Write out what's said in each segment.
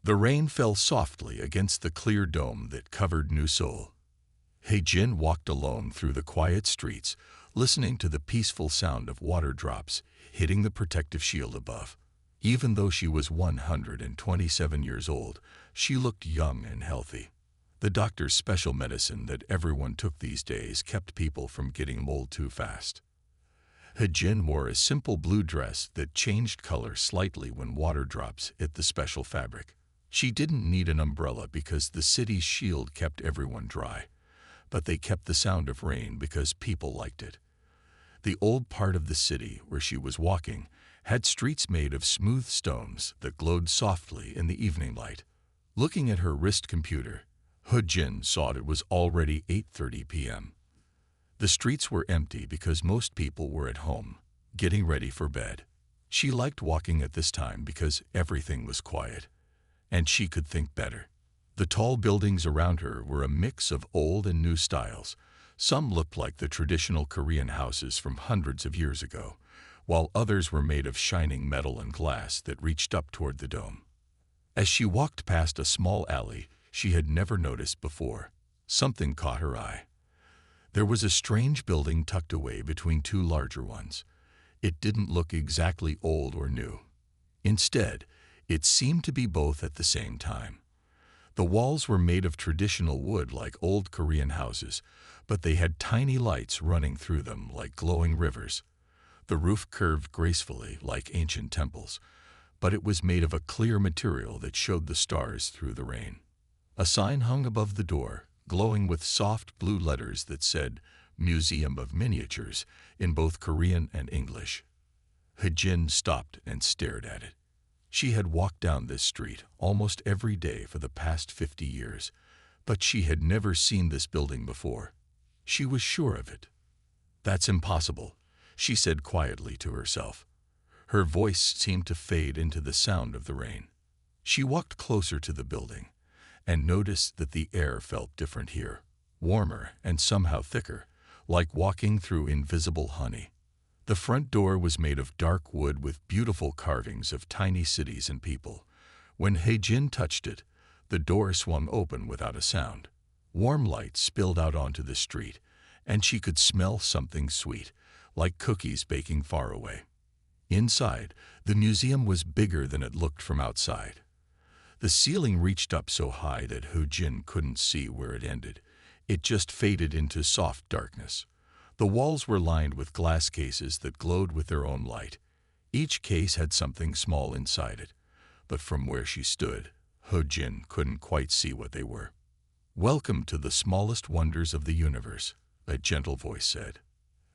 The rain fell softly against the clear dome that covered New Seoul. He-jin walked alone through the quiet streets, listening to the peaceful sound of water drops hitting the protective shield above. Even though she was 127 years old, she looked young and healthy. The doctor's special medicine that everyone took these days kept people from getting old too fast. He-jin wore a simple blue dress that changed color slightly when water drops hit the special fabric. She didn't need an umbrella because the city's shield kept everyone dry, but they kept the sound of rain because people liked it. The old part of the city where she was walking had streets made of smooth stones that glowed softly in the evening light. Looking at her wrist computer, He-jin saw it was already 8:30 p.m. The streets were empty because most people were at home, getting ready for bed. She liked walking at this time because everything was quiet, and she could think better. The tall buildings around her were a mix of old and new styles. Some looked like the traditional Korean houses from hundreds of years ago, while others were made of shining metal and glass that reached up toward the dome. As she walked past a small alley she had never noticed before, something caught her eye. There was a strange building tucked away between two larger ones. It didn't look exactly old or new. Instead, it seemed to be both at the same time. The walls were made of traditional wood like old Korean houses, but they had tiny lights running through them like glowing rivers. The roof curved gracefully like ancient temples, but it was made of a clear material that showed the stars through the rain. A sign hung above the door, glowing with soft blue letters that said Museum of Miniatures in both Korean and English. He-jin stopped and stared at it. She had walked down this street almost every day for the past 50 years, but she had never seen this building before. She was sure of it. "That's impossible," she said quietly to herself. Her voice seemed to fade into the sound of the rain. She walked closer to the building and noticed that the air felt different here, warmer and somehow thicker, like walking through invisible honey. The front door was made of dark wood with beautiful carvings of tiny cities and people. When He-jin touched it, the door swung open without a sound. Warm light spilled out onto the street, and she could smell something sweet, like cookies baking far away. Inside, the museum was bigger than it looked from outside. The ceiling reached up so high that He-jin couldn't see where it ended. It just faded into soft darkness. The walls were lined with glass cases that glowed with their own light. Each case had something small inside it, but from where she stood, He-jin couldn't quite see what they were. "Welcome to the smallest wonders of the universe," a gentle voice said.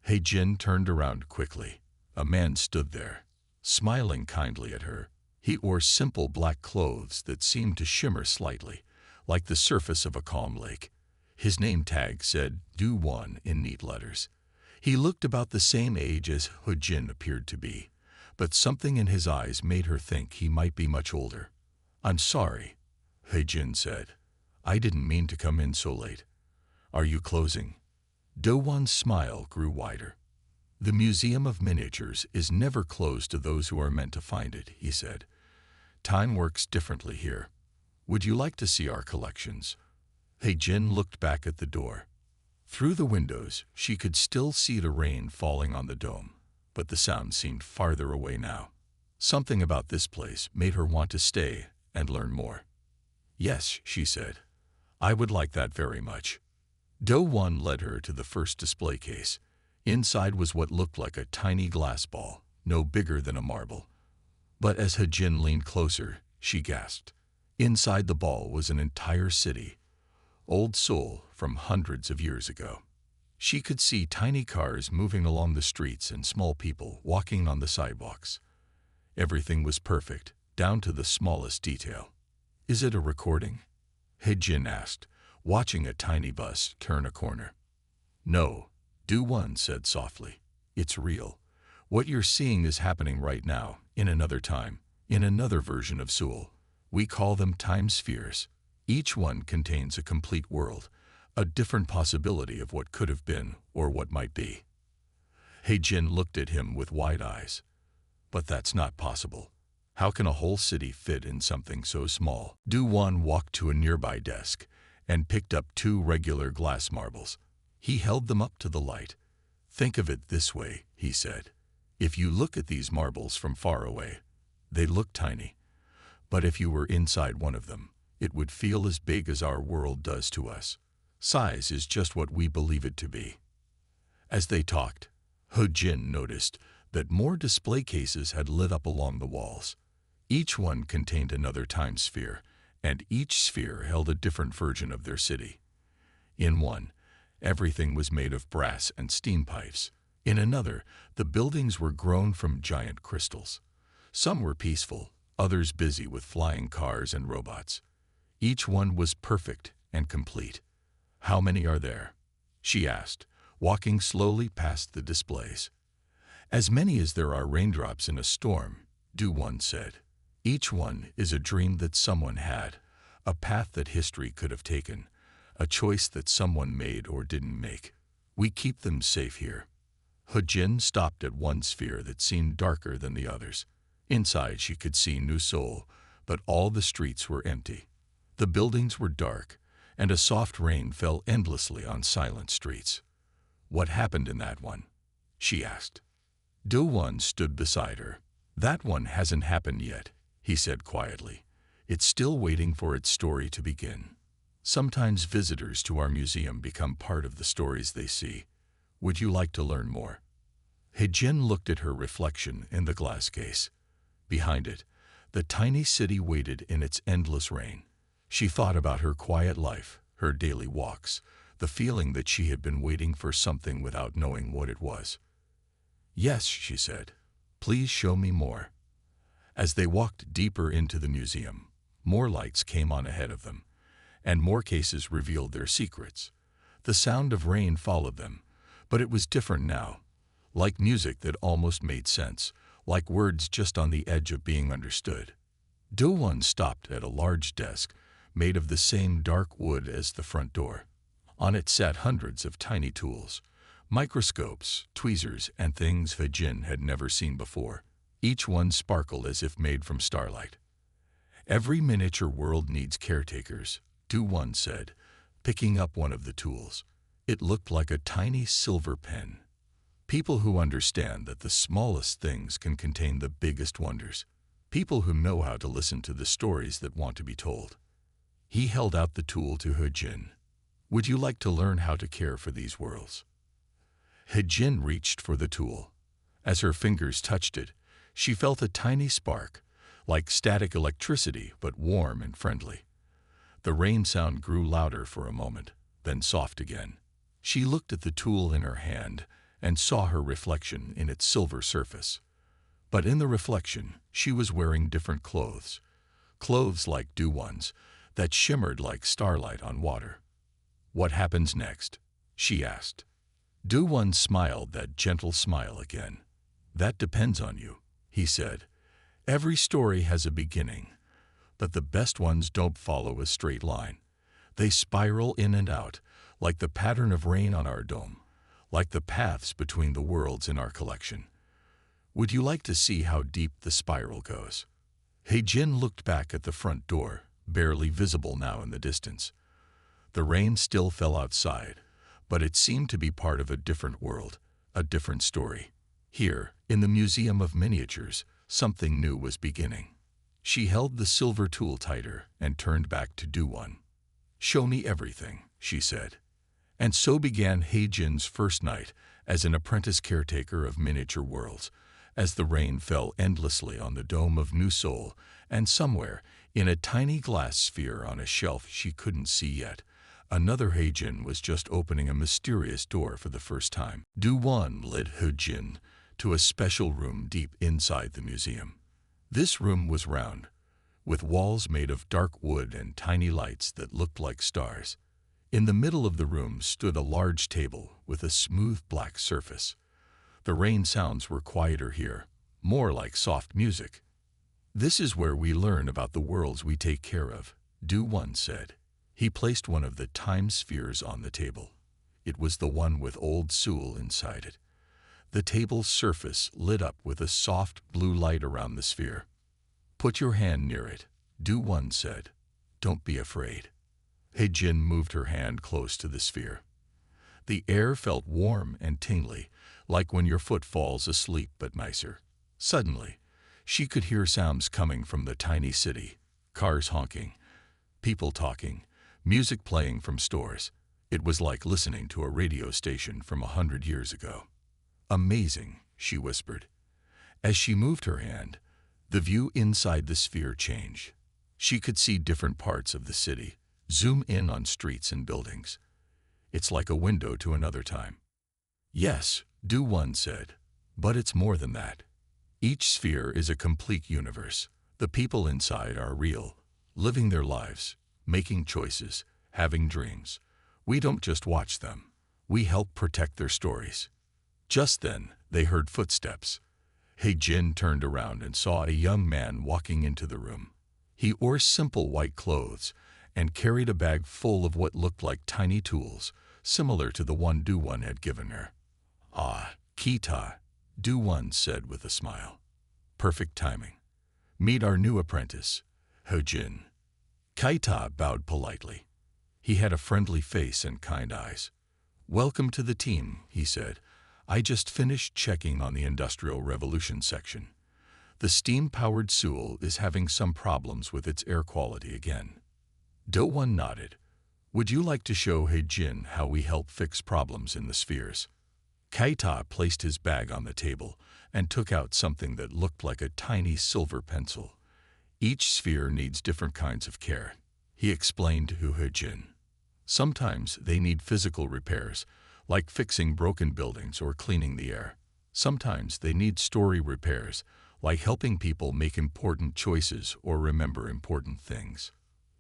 He-jin turned around quickly. A man stood there, smiling kindly at her. He wore simple black clothes that seemed to shimmer slightly, like the surface of a calm lake. His name tag said Do-won in neat letters. He looked about the same age as He-jin appeared to be, but something in his eyes made her think he might be much older. "I'm sorry," He-jin said. "I didn't mean to come in so late. Are you closing?" Do-won's smile grew wider. "The Museum of Miniatures is never closed to those who are meant to find it," he said. "Time works differently here. Would you like to see our collections?" He-jin looked back at the door. Through the windows, she could still see the rain falling on the dome, but the sound seemed farther away now. Something about this place made her want to stay and learn more. "Yes," she said. "I would like that very much." Do-won led her to the first display case. Inside was what looked like a tiny glass ball, no bigger than a marble. But as He-jin leaned closer, she gasped. Inside the ball was an entire city, Old Seoul from hundreds of years ago. She could see tiny cars moving along the streets and small people walking on the sidewalks. Everything was perfect, down to the smallest detail. "Is it a recording?" He-jin asked, watching a tiny bus turn a corner. "No," Do-won said softly. "It's real. What you're seeing is happening right now, in another time, in another version of Seoul. We call them time spheres. Each one contains a complete world, a different possibility of what could have been or what might be." He-jin looked at him with wide eyes. "But that's not possible." How can a whole city fit in something so small? Du-Wan walked to a nearby desk and picked up 2 regular glass marbles. He held them up to the light. Think of it this way, he said. If you look at these marbles from far away, they look tiny. But if you were inside one of them, it would feel as big as our world does to us. Size is just what we believe it to be. As they talked, He-Jin noticed that more display cases had lit up along the walls. Each one contained another time sphere, and each sphere held a different version of their city. In one, everything was made of brass and steam pipes. In another, the buildings were grown from giant crystals. Some were peaceful, others busy with flying cars and robots. Each one was perfect and complete. How many are there? She asked, walking slowly past the displays. As many as there are raindrops in a storm, Du-Wan said. Each one is a dream that someone had, a path that history could have taken, a choice that someone made or didn't make. We keep them safe here. He-Jin stopped at one sphere that seemed darker than the others. Inside she could see New Seoul, but all the streets were empty. The buildings were dark, and a soft rain fell endlessly on silent streets. What happened in that one? She asked. Du-Wan stood beside her. That one hasn't happened yet, he said quietly. It's still waiting for its story to begin. Sometimes visitors to our museum become part of the stories they see. Would you like to learn more? He-Jin looked at her reflection in the glass case. Behind it, the tiny city waited in its endless rain. She thought about her quiet life, her daily walks, the feeling that she had been waiting for something without knowing what it was. Yes, she said. Please show me more. As they walked deeper into the museum, more lights came on ahead of them, and more cases revealed their secrets. The sound of rain followed them, but it was different now, like music that almost made sense, like words just on the edge of being understood. Du-Wan stopped at a large desk made of the same dark wood as the front door. On it sat hundreds of tiny tools, microscopes, tweezers, and things He-Jin had never seen before. Each one sparkled as if made from starlight. Every miniature world needs caretakers, Du-Wan said, picking up one of the tools. It looked like a tiny silver pen. People who understand that the smallest things can contain the biggest wonders. People who know how to listen to the stories that want to be told. He held out the tool to He-Jin. Would you like to learn how to care for these worlds? He-Jin reached for the tool. As her fingers touched it, she felt a tiny spark, like static electricity, but warm and friendly. The rain sound grew louder for a moment, then soft again. She looked at the tool in her hand and saw her reflection in its silver surface. But in the reflection, she was wearing different clothes. Clothes like Du-Wan's, that shimmered like starlight on water. What happens next? She asked. Du-Wan smiled that gentle smile again. That depends on you, he said. Every story has a beginning, but the best ones don't follow a straight line. They spiral in and out, like the pattern of rain on our dome, like the paths between the worlds in our collection. Would you like to see how deep the spiral goes? He-Jin looked back at the front door, barely visible now in the distance. The rain still fell outside, but it seemed to be part of a different world, a different story. Here, in the Museum of Miniatures, something new was beginning. She held the silver tool tighter and turned back to Du-Wan. Show me everything, she said. And so began He-Jin's first night as an apprentice caretaker of miniature worlds, as the rain fell endlessly on the dome of New Seoul, and somewhere, in a tiny glass sphere on a shelf she couldn't see yet, another He-Jin was just opening a mysterious door for the first time. Du-Wan led He-Jin to a special room deep inside the museum. This room was round, with walls made of dark wood and tiny lights that looked like stars. In the middle of the room stood a large table with a smooth black surface. The rain sounds were quieter here, more like soft music. This is where we learn about the worlds we take care of, Du-Wan said. He placed one of the time spheres on the table. It was the one with Old Seoul inside it. The table's surface lit up with a soft blue light around the sphere. Put your hand near it, Du-1 said. Don't be afraid. He-Jin moved her hand close to the sphere. The air felt warm and tingly, like when your foot falls asleep but nicer. Suddenly, she could hear sounds coming from the tiny city, cars honking, people talking, music playing from stores. It was like listening to a radio station from 100 years ago. Amazing, she whispered. As she moved her hand, the view inside the sphere changed. She could see different parts of the city, zoom in on streets and buildings. It's like a window to another time. Yes, Du-1 said, but it's more than that. Each sphere is a complete universe. The people inside are real, living their lives, making choices, having dreams. We don't just watch them. We help protect their stories. Just then, they heard footsteps. He-Jin turned around and saw a young man walking into the room. He wore simple white clothes and carried a bag full of what looked like tiny tools, similar to the one Du-1 had given her. Ah, Kita, Du-1 said with a smile. Perfect timing. Meet our new apprentice, He-Jin. Kita bowed politely. He had a friendly face and kind eyes. Welcome to the team, he said. I just finished checking on the Industrial Revolution section. The steam-powered Seoul is having some problems with its air quality again. Do-1 nodded. Would you like to show He-Jin how we help fix problems in the spheres? Kaita placed his bag on the table and took out something that looked like a tiny silver pencil. Each sphere needs different kinds of care, he explained to He-Jin. Sometimes they need physical repairs, like fixing broken buildings or cleaning the air. Sometimes they need story repairs, like helping people make important choices or remember important things.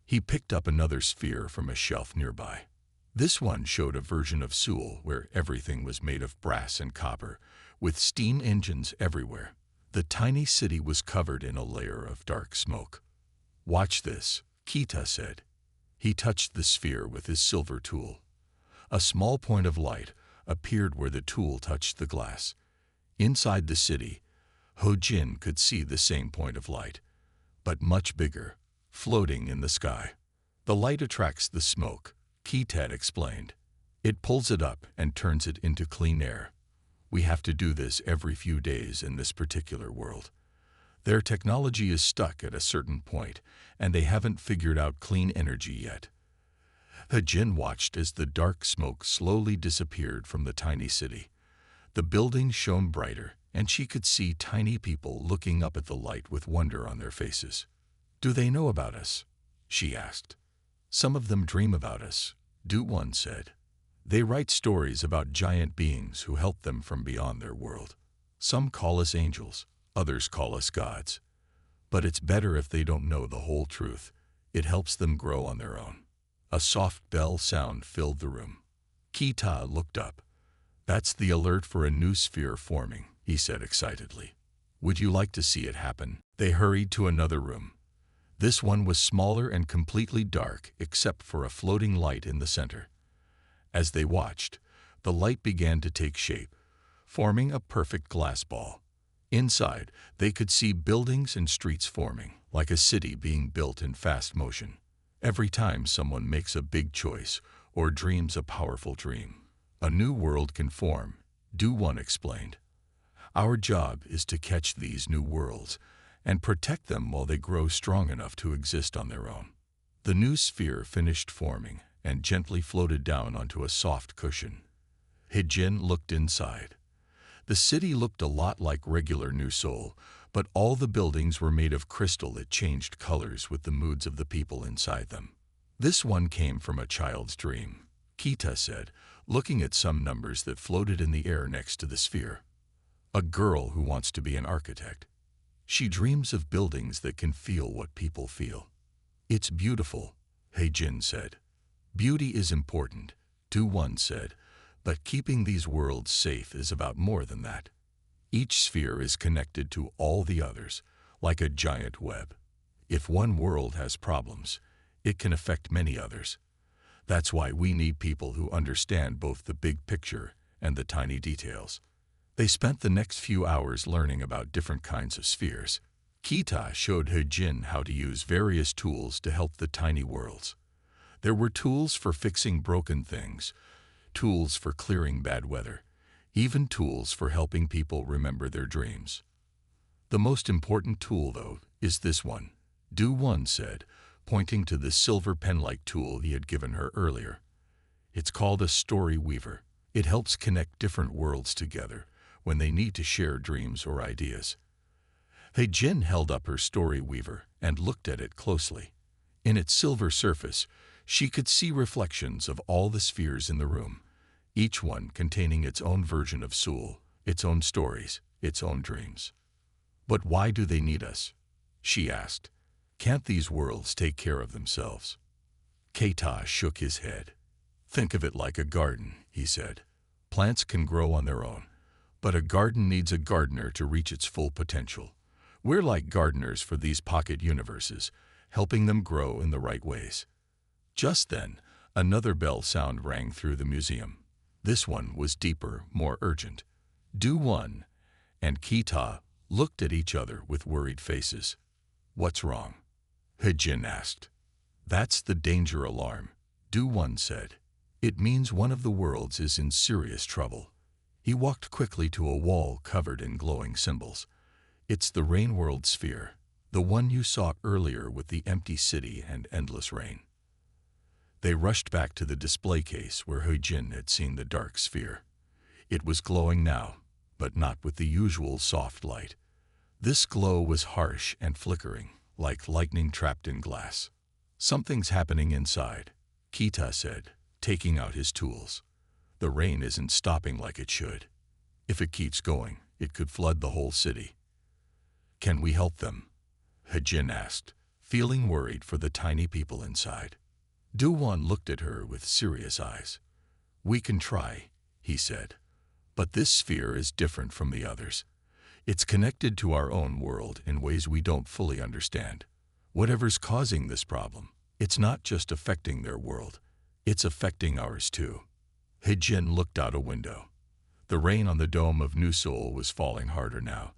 He picked up another sphere from a shelf nearby. This one showed a version of Seoul where everything was made of brass and copper, with steam engines everywhere. The tiny city was covered in a layer of dark smoke. Watch this, Kita said. He touched the sphere with his silver tool. A small point of light appeared where the tool touched the glass. Inside the city, He-Jin could see the same point of light, but much bigger, floating in the sky. The light attracts the smoke, Kita explained. It pulls it up and turns it into clean air. We have to do this every few days in this particular world. Their technology is stuck at a certain point, and they haven't figured out clean energy yet. He-Jin watched as the dark smoke slowly disappeared from the tiny city. The buildings shone brighter, and she could see tiny people looking up at the light with wonder on their faces. Do they know about us? She asked. Some of them dream about us, Du-1 said. They write stories about giant beings who help them from beyond their world. Some call us angels, others call us gods. But it's better if they don't know the whole truth. It helps them grow on their own. A soft bell sound filled the room. Kita looked up. That's the alert for a new sphere forming, he said excitedly. Would you like to see it happen? They hurried to another room. This one was smaller and completely dark except for a floating light in the center. As they watched, the light began to take shape, forming a perfect glass ball. Inside, they could see buildings and streets forming, like a city being built in fast motion. Every time someone makes a big choice or dreams a powerful dream, a new world can form, Du-1 explained. Our job is to catch these new worlds and protect them while they grow strong enough to exist on their own. The new sphere finished forming and gently floated down onto a soft cushion. He-Jin looked inside. The city looked a lot like regular New Seoul, but all the buildings were made of crystal that changed colors with the moods of the people inside them. This one came from a child's dream, Kita said, looking at some numbers that floated in the air next to the sphere. A girl who wants to be an architect. She dreams of buildings that can feel what people feel. It's beautiful, He-Jin said. Beauty is important, Du-1 said, but keeping these worlds safe is about more than that. Each sphere is connected to all the others, like a giant web. If one world has problems, it can affect many others. That's why we need people who understand both the big picture and the tiny details. They spent the next few hours learning about different kinds of spheres. Kita showed He-Jin how to use various tools to help the tiny worlds. There were tools for fixing broken things, tools for clearing bad weather, even tools for helping people remember their dreams. The most important tool, though, is this one, Do-Won said, pointing to the silver pen-like tool he had given her earlier. It's called a story weaver. It helps connect different worlds together when they need to share dreams or ideas. He-Jin held up her story weaver and looked at it closely. In its silver surface, she could see reflections of all the spheres in the room, each one containing its own version of Seoul, its own stories, its own dreams. But why do they need us? She asked. Can't these worlds take care of themselves? Keita shook his head. Think of it like a garden, he said. Plants can grow on their own, but a garden needs a gardener to reach its full potential. We're like gardeners for these pocket universes, helping them grow in the right ways. Just then, another bell sound rang through the museum. This one was deeper, more urgent. Do-Won and Keita looked at each other with worried faces. What's wrong? He-Jin asked. That's the danger alarm, Do-Won said. It means one of the worlds is in serious trouble. He walked quickly to a wall covered in glowing symbols. It's the rain world sphere, the one you saw earlier with the empty city and endless rain. They rushed back to the display case where He-Jin had seen the dark sphere. It was glowing now, but not with the usual soft light. This glow was harsh and flickering, like lightning trapped in glass. Something's happening inside, Keita said, taking out his tools. The rain isn't stopping like it should. If it keeps going, it could flood the whole city. Can we help them? He-Jin asked, feeling worried for the tiny people inside. Do-Won looked at her with serious eyes. We can try, he said. But this sphere is different from the others. It's connected to our own world in ways we don't fully understand. Whatever's causing this problem, it's not just affecting their world. It's affecting ours too. He-Jin looked out a window. The rain on the dome of New Seoul was falling harder now,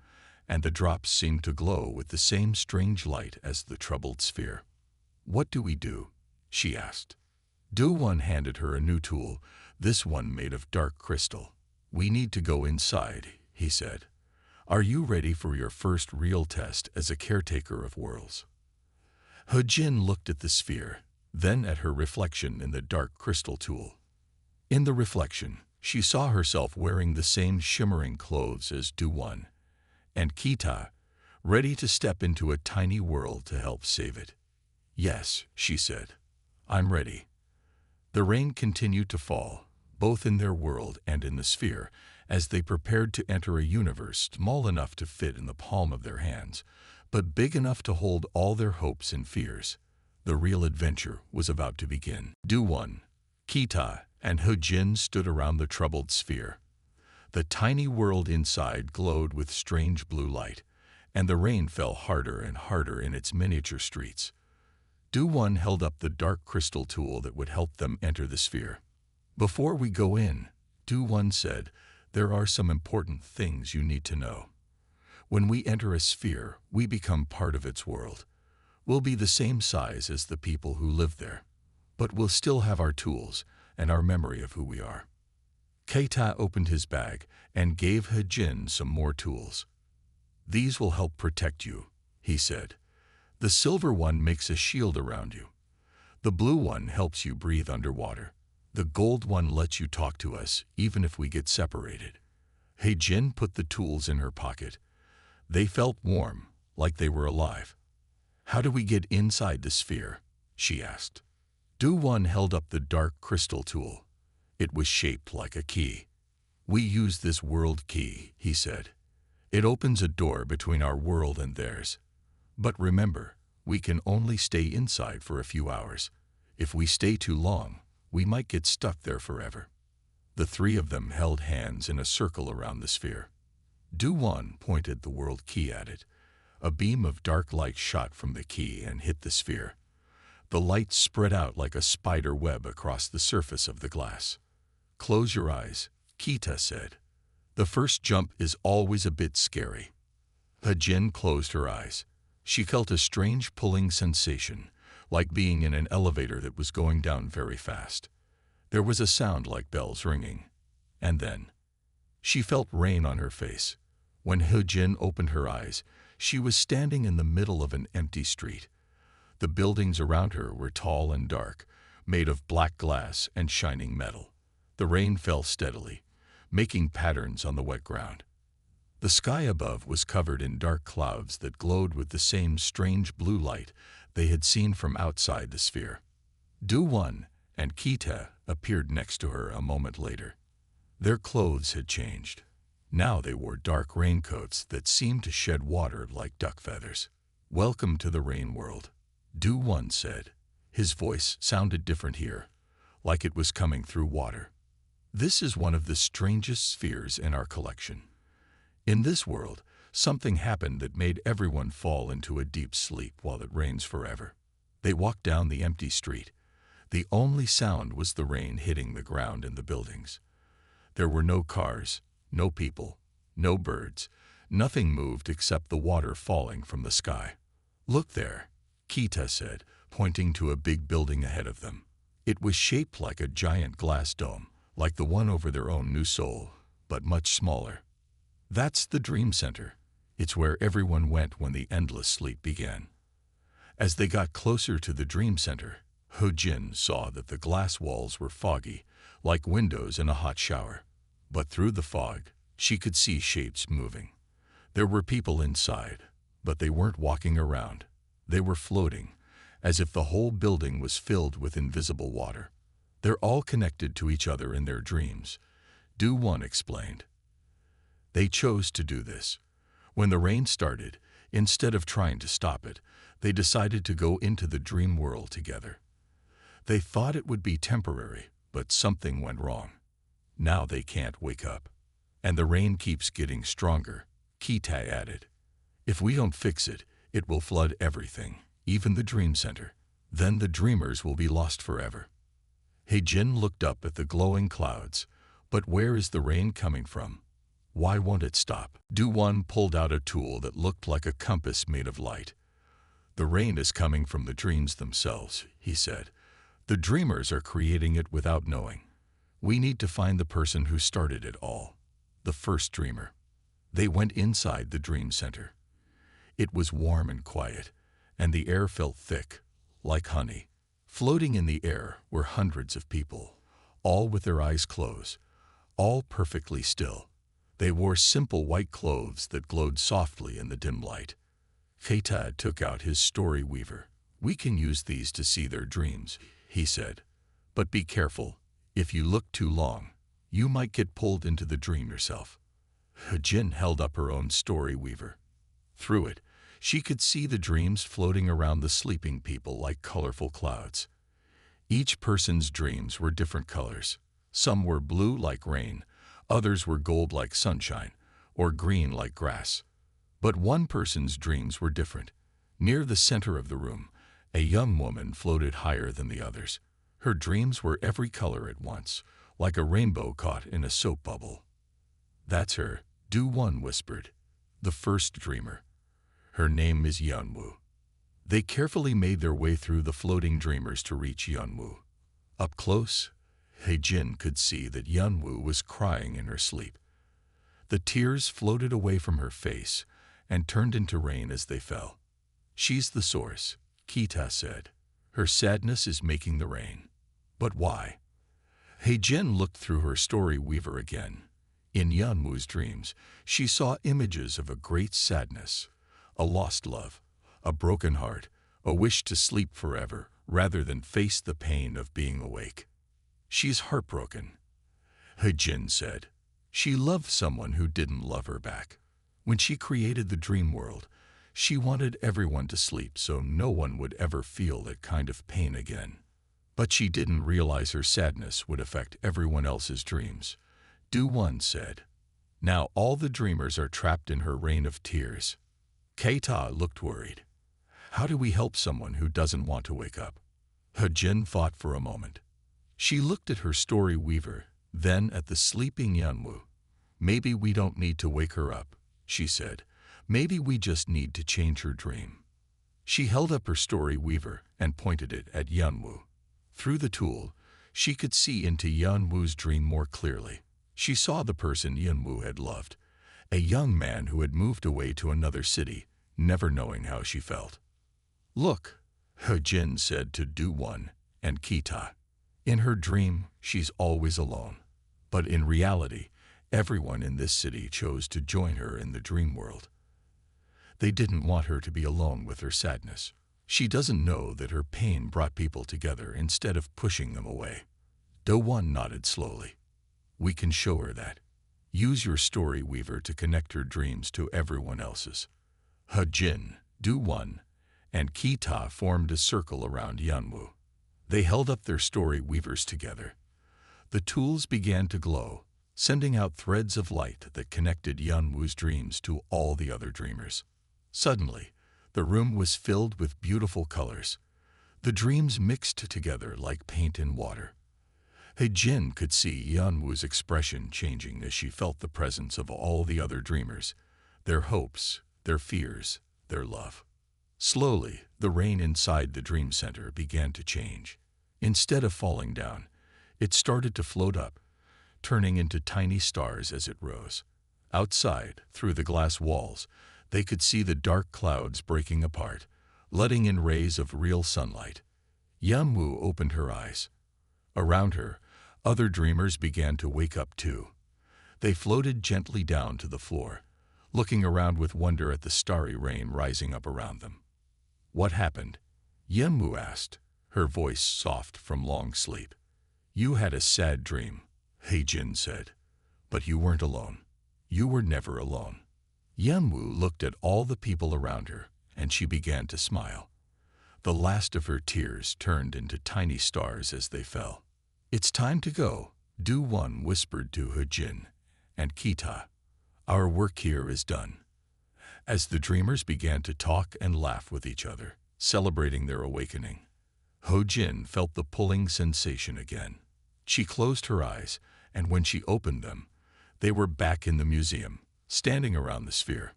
and the drops seemed to glow with the same strange light as the troubled sphere. What do we do? She asked. Do-Won handed her a new tool, this one made of dark crystal. We need to go inside, he said. Are you ready for your first real test as a caretaker of worlds? He-Jin looked at the sphere, then at her reflection in the dark crystal tool. In the reflection, she saw herself wearing the same shimmering clothes as Do-Won and Keita, ready to step into a tiny world to help save it. Yes, she said. I'm ready. The rain continued to fall, both in their world and in the sphere, as they prepared to enter a universe small enough to fit in the palm of their hands, but big enough to hold all their hopes and fears. The real adventure was about to begin. Do-Won, Keita, and He-Jin stood around the troubled sphere. The tiny world inside glowed with strange blue light, and the rain fell harder and harder in its miniature streets. Do-Won held up the dark crystal tool that would help them enter the sphere. Before we go in, Do-Won said, there are some important things you need to know. When we enter a sphere, we become part of its world. We'll be the same size as the people who live there, but we'll still have our tools and our memory of who we are. Keita opened his bag and gave He-Jin some more tools. These will help protect you, he said. The silver one makes a shield around you. The blue one helps you breathe underwater. The gold one lets you talk to us even if we get separated. He-Jin put the tools in her pocket. They felt warm, like they were alive. How do we get inside the sphere? She asked. Do-Won held up the dark crystal tool. It was shaped like a key. We use this world key, he said. It opens a door between our world and theirs. But remember, we can only stay inside for a few hours. If we stay too long, we might get stuck there forever. The three of them held hands in a circle around the sphere. Do-Won pointed the world key at it. A beam of dark light shot from the key and hit the sphere. The light spread out like a spider web across the surface of the glass. Close your eyes, Keita said. The first jump is always a bit scary. He-Jin closed her eyes. She felt a strange pulling sensation, like being in an elevator that was going down very fast. There was a sound like bells ringing. And then, she felt rain on her face. When He-jin opened her eyes, she was standing in the middle of an empty street. The buildings around her were tall and dark, made of black glass and shining metal. The rain fell steadily, making patterns on the wet ground. The sky above was covered in dark clouds that glowed with the same strange blue light they had seen from outside the sphere. Do-won and Kita appeared next to her a moment later. Their clothes had changed. Now they wore dark raincoats that seemed to shed water like duck feathers. "Welcome to the rain world," Do-won said. His voice sounded different here, like it was coming through water. "This is one of the strangest spheres in our collection. In this world, something happened that made everyone fall into a deep sleep while it rains forever." They walked down the empty street. The only sound was the rain hitting the ground and the buildings. There were no cars, no people, no birds. Nothing moved except the water falling from the sky. "Look there," Kita said, pointing to a big building ahead of them. It was shaped like a giant glass dome, like the one over their own new soul, but much smaller. "That's the Dream Center. It's where everyone went when the endless sleep began." As they got closer to the Dream Center, He-jin saw that the glass walls were foggy, like windows in a hot shower. But through the fog, she could see shapes moving. There were people inside, but they weren't walking around. They were floating, as if the whole building was filled with invisible water. "They're all connected to each other in their dreams," Do-won explained. "They chose to do this. When the rain started, instead of trying to stop it, they decided to go into the dream world together. They thought it would be temporary, but something went wrong. Now they can't wake up. And the rain keeps getting stronger," Kita added. "If we don't fix it, it will flood everything, even the Dream Center. Then the dreamers will be lost forever." He-jin looked up at the glowing clouds. "But where is the rain coming from? Why won't it stop?" Do-won pulled out a tool that looked like a compass made of light. "The rain is coming from the dreams themselves," he said. "The dreamers are creating it without knowing. We need to find the person who started it all, the first dreamer." They went inside the Dream Center. It was warm and quiet, and the air felt thick, like honey. Floating in the air were hundreds of people, all with their eyes closed, all perfectly still. They wore simple white clothes that glowed softly in the dim light. Fatad took out his story weaver. "We can use these to see their dreams," he said. "But be careful. If you look too long, you might get pulled into the dream yourself." He-jin held up her own story weaver. Through it, she could see the dreams floating around the sleeping people like colorful clouds. Each person's dreams were different colors. Some were blue like rain, others were gold like sunshine, or green like grass. But one person's dreams were different. Near the center of the room, a young woman floated higher than the others. Her dreams were every color at once, like a rainbow caught in a soap bubble. "That's her," Do-won whispered. "The first dreamer. Her name is Yeonwoo." They carefully made their way through the floating dreamers to reach Yeonwoo. Up close, He-jin could see that Yeonwoo was crying in her sleep. The tears floated away from her face and turned into rain as they fell. "She's the source," Kita said. "Her sadness is making the rain." "But why?" He-jin looked through her story weaver again. In Yeonwoo's dreams, she saw images of a great sadness, a lost love, a broken heart, a wish to sleep forever rather than face the pain of being awake. "She's heartbroken," He-jin said. "She loved someone who didn't love her back. When she created the dream world, she wanted everyone to sleep so no one would ever feel that kind of pain again. But she didn't realize her sadness would affect everyone else's dreams," Do-won said. "Now all the dreamers are trapped in her rain of tears." Keita looked worried. "How do we help someone who doesn't want to wake up?" He-jin thought for a moment. She looked at her story weaver, then at the sleeping Yeonwoo. "Maybe we don't need to wake her up," she said. "Maybe we just need to change her dream." She held up her story weaver and pointed it at Yunwu. Through the tool, she could see into Yunwu's dream more clearly. She saw the person Yunwu had loved, a young man who had moved away to another city, never knowing how she felt. "Look," He Jin said to Du-Won and Kita. "In her dream, she's always alone. But in reality, everyone in this city chose to join her in the dream world. They didn't want her to be alone with her sadness. She doesn't know that her pain brought people together instead of pushing them away." Do-Won nodded slowly. "We can show her that. Use your story weaver to connect her dreams to everyone else's." He Jin, Du-Won, and Kita formed a circle around Yunwu. They held up their story weavers together. The tools began to glow, sending out threads of light that connected Yunwu's dreams to all the other dreamers. Suddenly, the room was filled with beautiful colors. The dreams mixed together like paint in water. He Jin could see Yunwu's expression changing as she felt the presence of all the other dreamers, their hopes, their fears, their love. Slowly, the rain inside the dream center began to change. Instead of falling down, it started to float up, turning into tiny stars as it rose. Outside, through the glass walls, they could see the dark clouds breaking apart, letting in rays of real sunlight. Yunwu opened her eyes. Around her, other dreamers began to wake up too. They floated gently down to the floor, looking around with wonder at the starry rain rising up around them. "What happened?" Yunwu asked, her voice soft from long sleep. "You had a sad dream," He Jin said. "But you weren't alone. You were never alone." Yunwu looked at all the people around her, and she began to smile. The last of her tears turned into tiny stars as they fell. "It's time to go," Du-Won whispered to He Jin and Kita. "Our work here is done." As the dreamers began to talk and laugh with each other, celebrating their awakening, He Jin felt the pulling sensation again. She closed her eyes, and when she opened them, they were back in the museum, standing around the sphere.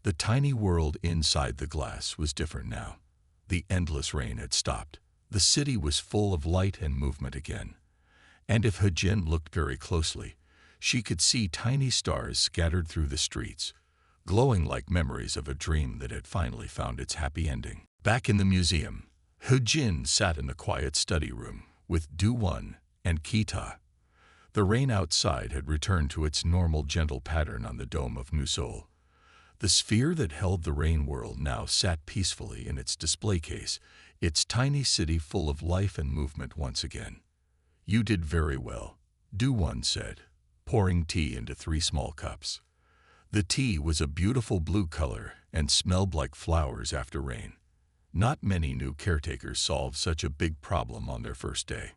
The tiny world inside the glass was different now. The endless rain had stopped. The city was full of light and movement again. And if He Jin looked very closely, she could see tiny stars scattered through the streets, glowing like memories of a dream that had finally found its happy ending. Back in the museum, He Jin sat in a quiet study room with Du-Won and Kita. The rain outside had returned to its normal gentle pattern on the dome of Nusol. The sphere that held the rain world now sat peacefully in its display case, its tiny city full of life and movement once again. "You did very well," Du-Won said, pouring tea into 3 small cups. The tea was a beautiful blue color and smelled like flowers after rain. Not many new caretakers solved such a big problem on their first day.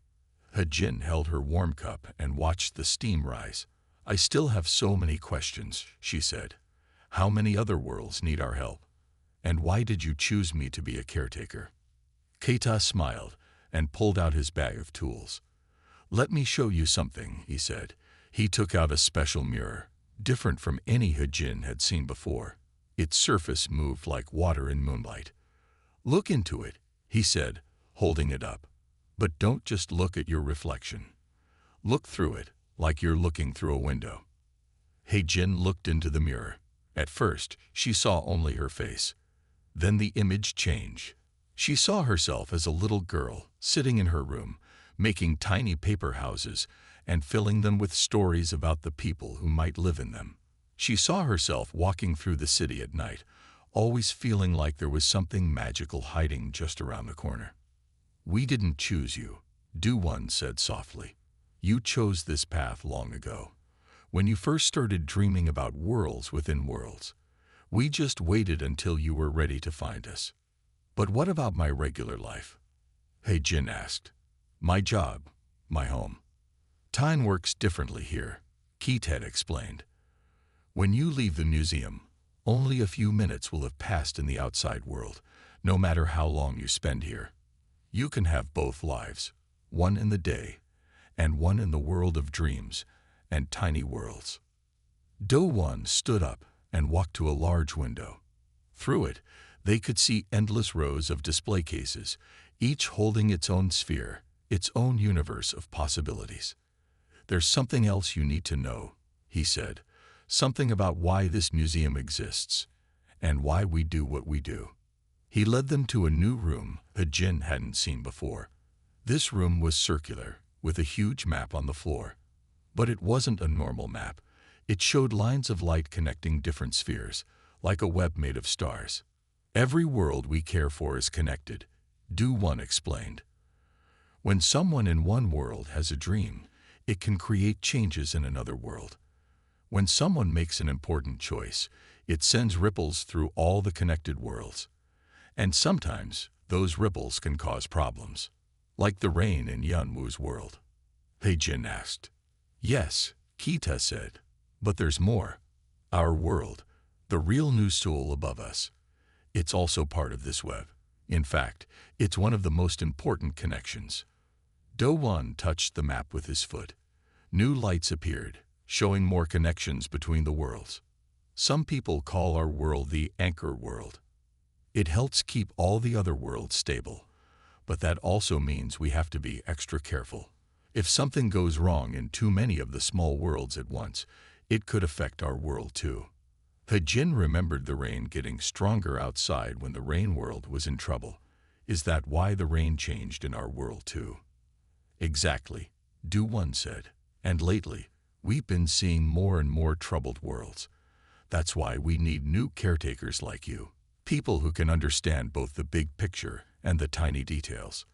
He Jin held her warm cup and watched the steam rise. "I still have so many questions," she said. "How many other worlds need our help? And why did you choose me to be a caretaker?" Keita smiled and pulled out his bag of tools. "Let me show you something," he said. He took out a special mirror, different from any He Jin had seen before. Its surface moved like water in moonlight. "Look into it," he said, holding it up. "But don't just look at your reflection. Look through it, like you're looking through a window." He Jin looked into the mirror. At first, she saw only her face. Then the image changed. She saw herself as a little girl, sitting in her room, making tiny paper houses and filling them with stories about the people who might live in them. She saw herself walking through the city at night, always feeling like there was something magical hiding just around the corner. "We didn't choose you," Du-Won said softly. "You chose this path long ago, when you first started dreaming about worlds within worlds. We just waited until you were ready to find us." "But what about my regular life?" He Jin asked. "My job, my home. Time works differently here," Kita explained. "When you leave the museum, only a few minutes will have passed in the outside world, no matter how long you spend here. You can have both lives, one in the day, and one in the world of dreams and tiny worlds." Do-Won stood up and walked to a large window. Through it, They could see endless rows of display cases, each holding its own sphere, its own universe of possibilities. "There's something else you need to know," he said. "Something about why this museum exists, and why we do what we do." He led them to a new room Jin hadn't seen before. This room was circular, with a huge map on the floor. But it wasn't a normal map. It showed lines of light connecting different spheres, like a web made of stars. "Every world we care for is connected," Do-Won explained. "When someone in one world has a dream, it can create changes in another world. When someone makes an important choice, it sends ripples through all the connected worlds. And sometimes, those ripples can cause problems. Like the rain in Yunwoo's world." Jin asked. "Yes," Kita said. "But there's more. Our world, the real new soul above us, it's also part of this web. In fact, it's one of the most important connections." Do-Won touched the map with his foot. New lights appeared, showing more connections between the worlds. "Some people call our world the anchor world. It helps keep all the other worlds stable, but that also means we have to be extra careful. If something goes wrong in too many of the small worlds at once, it could affect our world too." Jin remembered the rain getting stronger outside when the rain world was in trouble. "Is that why the rain changed in our world too?" "Exactly," Do-Won said. "And lately, we've been seeing more and more troubled worlds. That's why we need new caretakers like you. People who can understand both the big picture and the tiny details."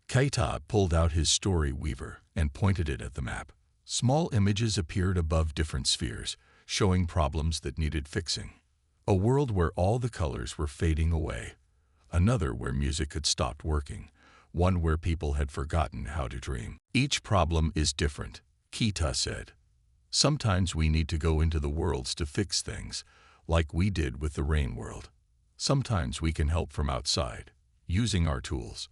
Keita pulled out his story weaver and pointed it at the map. Small images appeared above different spheres, showing problems that needed fixing. A world where all the colors were fading away. Another where music had stopped working. One where people had forgotten how to dream. "Each problem is different," Keita said. "Sometimes we need to go into the worlds to fix things, like we did with the rain world. Sometimes we can help from outside, using our tools.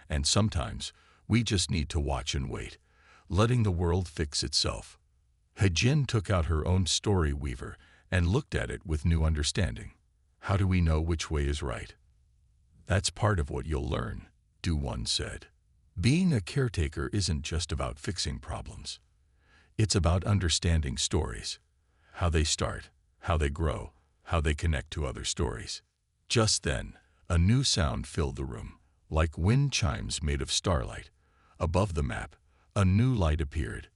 And sometimes we just need to watch and wait, letting the world fix itself." Jin took out her own story weaver and looked at it with new understanding. "How do we know which way is right?" "That's part of what you'll learn," Do-Won said. "Being a caretaker isn't just about fixing problems. It's about understanding stories, how they start, how they grow, how they connect to other stories." Just then, a new sound filled the room, like wind chimes made of starlight. Above the map, a new light appeared.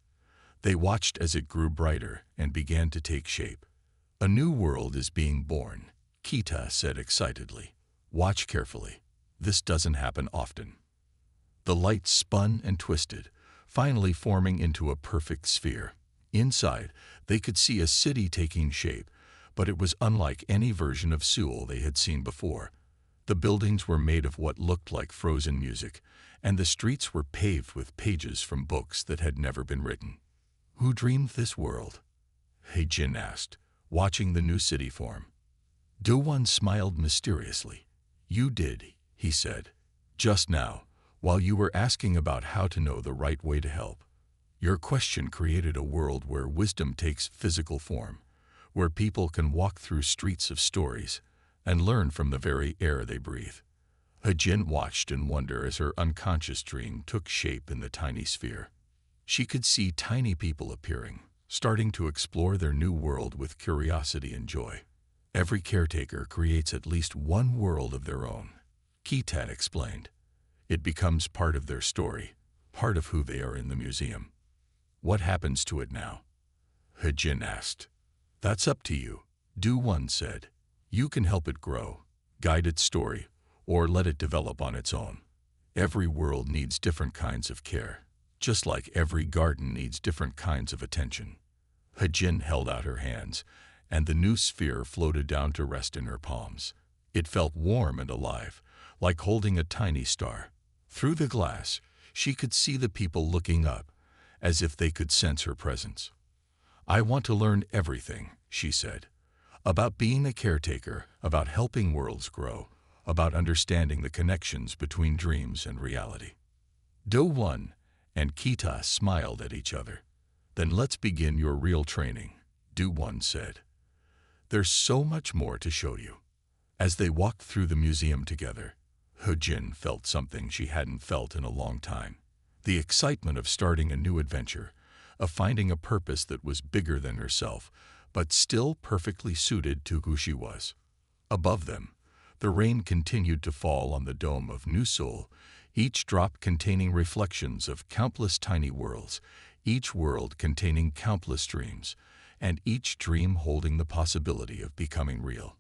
They watched as it grew brighter and began to take shape. "A new world is being born," Kita said excitedly. "Watch carefully. This doesn't happen often." The light spun and twisted, finally forming into a perfect sphere. Inside, they could see a city taking shape, but it was unlike any version of Seoul they had seen before. The buildings were made of what looked like frozen music, and the streets were paved with pages from books that had never been written. "Who dreamed this world?" Jin asked, watching the new city form. Do-Won smiled mysteriously. "You did," he said. "Just now, while you were asking about how to know the right way to help. Your question created a world where wisdom takes physical form, where people can walk through streets of stories and learn from the very air they breathe." Jin watched in wonder as her unconscious dream took shape in the tiny sphere. She could see tiny people appearing, starting to explore their new world with curiosity and joy. "Every caretaker creates at least one world of their own," Keita explained. "It becomes part of their story, part of who they are in the museum." "What happens to it now?" Jin asked. "That's up to you," Do-Won said. "You can help it grow, guide its story, or let it develop on its own. Every world needs different kinds of care, just like every garden needs different kinds of attention." Jin held out her hands, and the new sphere floated down to rest in her palms. It felt warm and alive, like holding a tiny star. Through the glass, she could see the people looking up, as if they could sense her presence. "I want to learn everything," she said. "About being a caretaker, about helping worlds grow, about understanding the connections between dreams and reality." Do-Won and Kita smiled at each other. "Then let's begin your real training," Do-Won said. "There's so much more to show you." As they walked through the museum together, Jin felt something she hadn't felt in a long time. The excitement of starting a new adventure, of finding a purpose that was bigger than herself, but still perfectly suited to who she was. Above them, the rain continued to fall on the dome of New Seoul, each drop containing reflections of countless tiny worlds, each world containing countless dreams, and each dream holding the possibility of becoming real.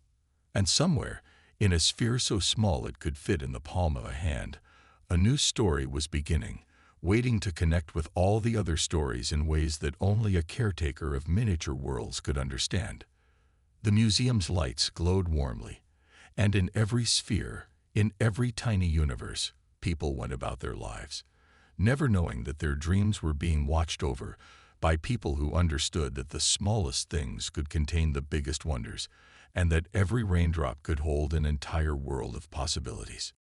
And somewhere, in a sphere so small it could fit in the palm of a hand, a new story was beginning, waiting to connect with all the other stories in ways that only a caretaker of miniature worlds could understand. The museum's lights glowed warmly, and in every sphere, in every tiny universe, people went about their lives, never knowing that their dreams were being watched over by people who understood that the smallest things could contain the biggest wonders, and that every raindrop could hold an entire world of possibilities.